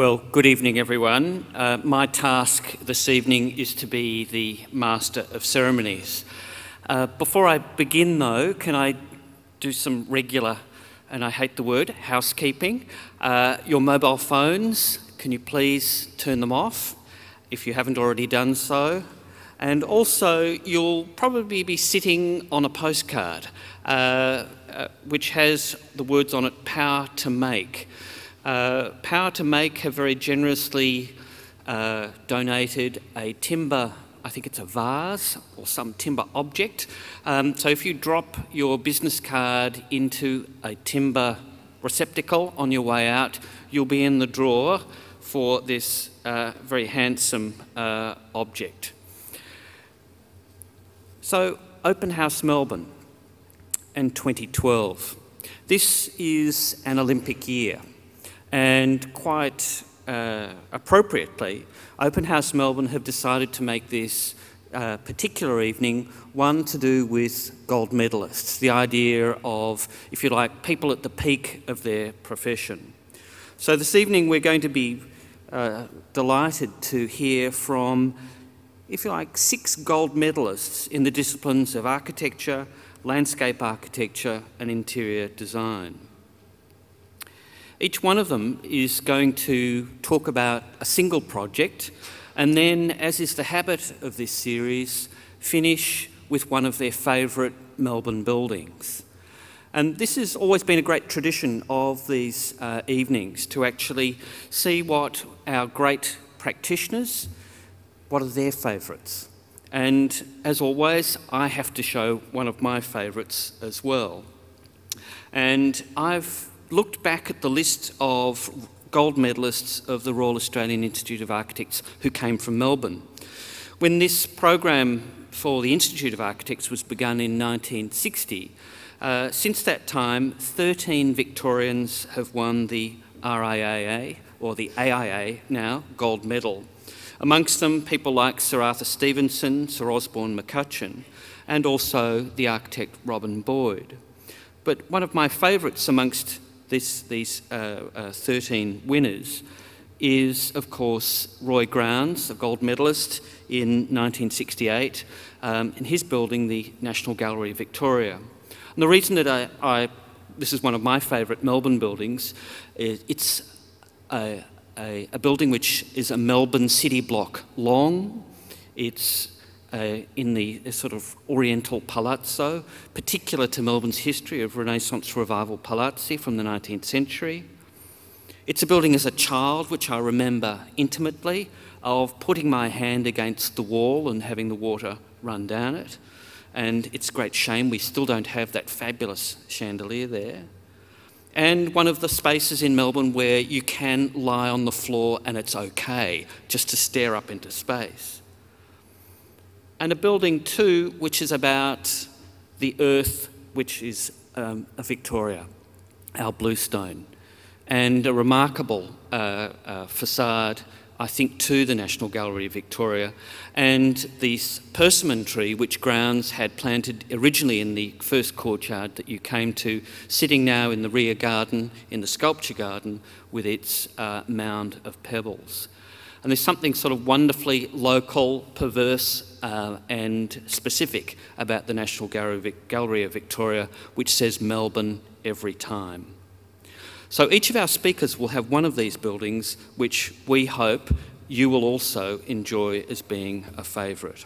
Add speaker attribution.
Speaker 1: Well, good evening, everyone. My task this evening is to be the Master of Ceremonies. Before I begin, though, can I do some regular, and I hate the word, housekeeping? Your mobile phones, can you please turn them off if you haven't already done so? And also, you'll probably be sitting on a postcard which has the words on it, Power to Make. Power to Make have very generously donated a timber, I think it's a vase or some timber object. So if you drop your business card into a timber receptacle on your way out, you'll be in the drawer for this very handsome object. So, Open House Melbourne and 2012. This is an Olympic year. And quite appropriately, Open House Melbourne have decided to make this particular evening one to do with gold medalists, the idea of, if you like, people at the peak of their profession. So this evening we're going to be delighted to hear from, if you like, 6 gold medalists in the disciplines of architecture, landscape architecture and interior design. Each one of them is going to talk about a single project and then, as is the habit of this series, finish with one of their favourite Melbourne buildings. And this has always been a great tradition of these evenings, to actually see what our great practitioners, what are their favourites. And as always, I have to show one of my favourites as well. And I've looked back at the list of gold medalists of the Royal Australian Institute of Architects who came from Melbourne. When this program for the Institute of Architects was begun in 1960, since that time 13 Victorians have won the RIAA, or the AIA now, gold medal. Amongst them people like Sir Arthur Stevenson, Sir Osborne McCutcheon, and also the architect Robin Boyd. But one of my favourites amongst these 13 winners is, of course, Roy Grounds, a gold medalist in 1968, in his building, the National Gallery of Victoria. And the reason that this is one of my favourite Melbourne buildings, it's a building which is a Melbourne city block long. It's in the sort of Oriental palazzo, particular to Melbourne's history of Renaissance Revival palazzi from the 19th century. It's a building as a child which I remember intimately, of putting my hand against the wall and having the water run down it. And it's a great shame we still don't have that fabulous chandelier there. And one of the spaces in Melbourne where you can lie on the floor and it's okay just to stare up into space. And a building too which is about the earth, which is a Victoria, our bluestone, and a remarkable facade, I think, to the National Gallery of Victoria, and this persimmon tree which Grounds had planted originally in the first courtyard that you came to, sitting now in the rear garden, in the sculpture garden, with its mound of pebbles. And there's something sort of wonderfully local, perverse and specific about the National Gallery of Victoria, which says Melbourne every time. So each of our speakers will have one of these buildings which we hope you will also enjoy as being a favourite.